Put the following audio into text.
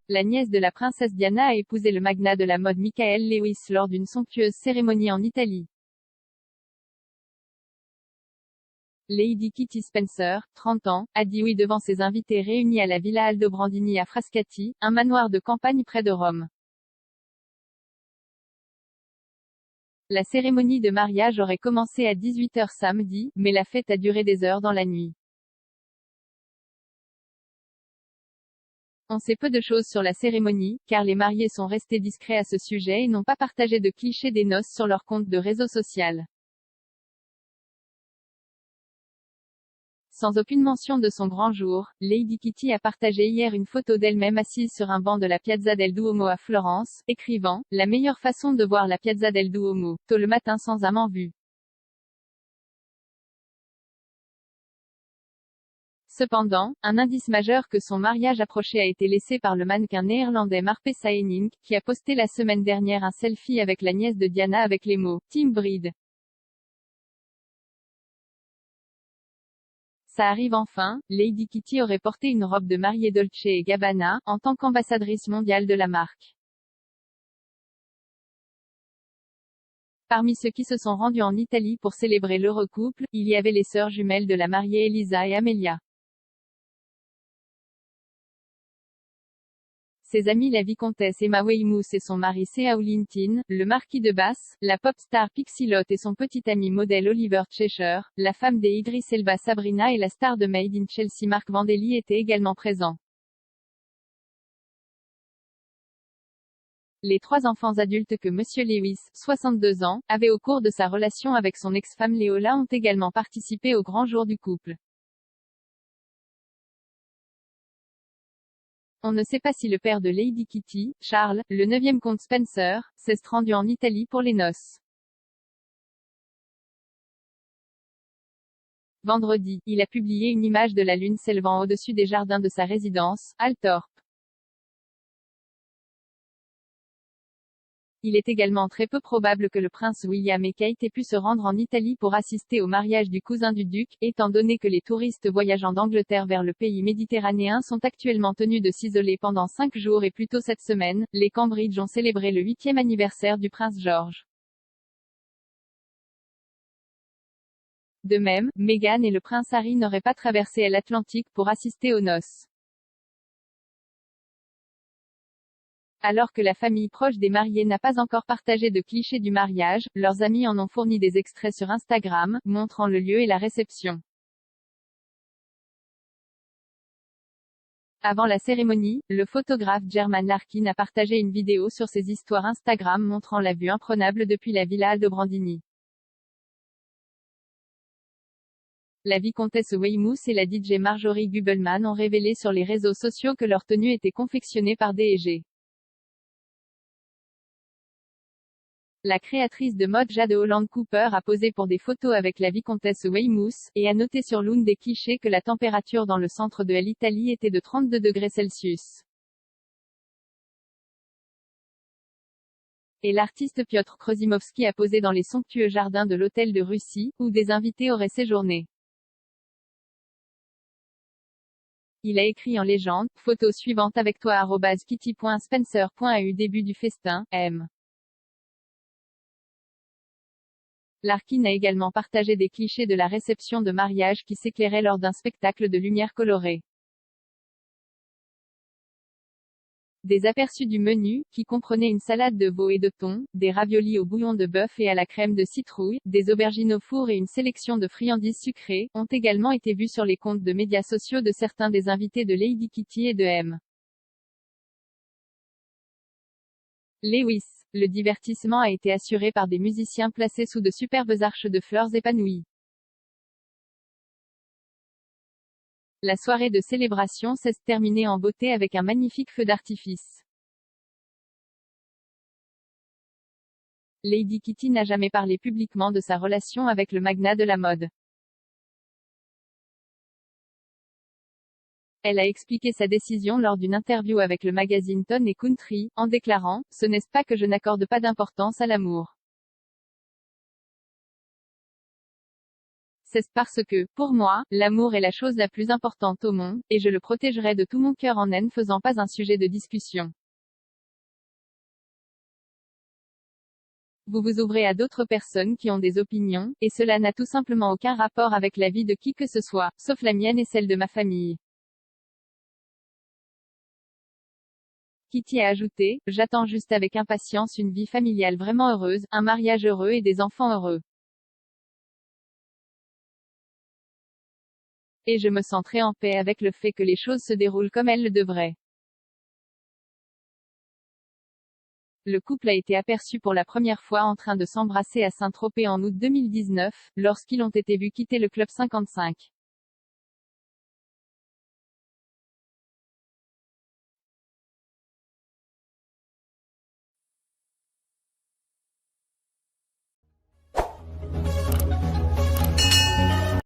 la nièce de la princesse Diana a épousé le magnat de la mode Michael Lewis lors d'une somptueuse cérémonie en Italie. Lady Kitty Spencer, 30 ans, a dit oui devant ses invités réunis à la Villa Aldobrandini à Frascati, un manoir de campagne près de Rome. La cérémonie de mariage aurait commencé à 18 h samedi, mais la fête a duré des heures dans la nuit. On sait peu de choses sur la cérémonie, car les mariés sont restés discrets à ce sujet et n'ont pas partagé de clichés des noces sur leur compte de réseau social. Sans aucune mention de son grand jour, Lady Kitty a partagé hier une photo d'elle-même assise sur un banc de la Piazza del Duomo à Florence, écrivant « La meilleure façon de voir la Piazza del Duomo, tôt le matin sans âme en vue ». Cependant, un indice majeur que son mariage approchait a été laissé par le mannequin néerlandais Marpe Saenink, qui a posté la semaine dernière un selfie avec la nièce de Diana avec les mots « Team Bride ». Ça arrive enfin, Lady Kitty aurait porté une robe de mariée Dolce & Gabbana, en tant qu'ambassadrice mondiale de la marque. Parmi ceux qui se sont rendus en Italie pour célébrer l'heureux couple, il y avait les sœurs jumelles de la mariée Elisa et Amelia. Ses amies la vicomtesse Emma Weymouth et son mari Sea Linton, le marquis de Bass, la pop star Pixie Lott et son petit ami modèle Oliver Cheshire, la femme des Idris Elba Sabrina et la star de Made in Chelsea Marc Vandelli étaient également présents. Les 3 enfants adultes que Monsieur Lewis, 62 ans, avait au cours de sa relation avec son ex-femme Leola ont également participé au grand jour du couple. On ne sait pas si le père de Lady Kitty, Charles, le 9e comte Spencer, s'est rendu en Italie pour les noces. Vendredi, il a publié une image de la lune s'élevant au-dessus des jardins de sa résidence, Althorp. Il est également très peu probable que le prince William et Kate aient pu se rendre en Italie pour assister au mariage du cousin du duc, étant donné que les touristes voyageant d'Angleterre vers le pays méditerranéen sont actuellement tenus de s'isoler pendant 5 jours et plus tôt cette semaine, les Cambridge ont célébré le 8e anniversaire du prince George. De même, Meghan et le prince Harry n'auraient pas traversé l'Atlantique pour assister aux noces. Alors que la famille proche des mariés n'a pas encore partagé de clichés du mariage, leurs amis en ont fourni des extraits sur Instagram, montrant le lieu et la réception. Avant la cérémonie, le photographe German Larkin a partagé une vidéo sur ses histoires Instagram montrant la vue imprenable depuis la Villa Aldobrandini. La vicomtesse Weymouth et la DJ Marjorie Gubelman ont révélé sur les réseaux sociaux que leur tenue était confectionnée par D&G. La créatrice de mode Jade Holland Cooper a posé pour des photos avec la vicomtesse Weymouth, et a noté sur l'une des clichés que la température dans le centre de l'Italie était de 32 degrés Celsius. Et l'artiste Piotr Krosimovski a posé dans les somptueux jardins de l'hôtel de Russie, où des invités auraient séjourné. Il a écrit en légende, photo suivante avec toi @kitty.spencer.au début du festin, M. Larkin a également partagé des clichés de la réception de mariage qui s'éclairait lors d'un spectacle de lumière colorée. Des aperçus du menu, qui comprenait une salade de veau et de thon, des raviolis au bouillon de bœuf et à la crème de citrouille, des aubergines au four et une sélection de friandises sucrées, ont également été vus sur les comptes de médias sociaux de certains des invités de Lady Kitty et de M. Lewis. Le divertissement a été assuré par des musiciens placés sous de superbes arches de fleurs épanouies. La soirée de célébration s'est terminée en beauté avec un magnifique feu d'artifice. Lady Kitty n'a jamais parlé publiquement de sa relation avec le magnat de la mode. Elle a expliqué sa décision lors d'une interview avec le magazine Town & Country, en déclarant « Ce n'est pas que je n'accorde pas d'importance à l'amour. C'est parce que, pour moi, l'amour est la chose la plus importante au monde, et je le protégerai de tout mon cœur en ne faisant pas un sujet de discussion. Vous vous ouvrez à d'autres personnes qui ont des opinions, et cela n'a tout simplement aucun rapport avec la vie de qui que ce soit, sauf la mienne et celle de ma famille. Kitty a ajouté, j'attends juste avec impatience une vie familiale vraiment heureuse, un mariage heureux et des enfants heureux. Et je me sens très en paix avec le fait que les choses se déroulent comme elles le devraient. Le couple a été aperçu pour la première fois en train de s'embrasser à Saint-Tropez en août 2019, lorsqu'ils ont été vus quitter le Club 55.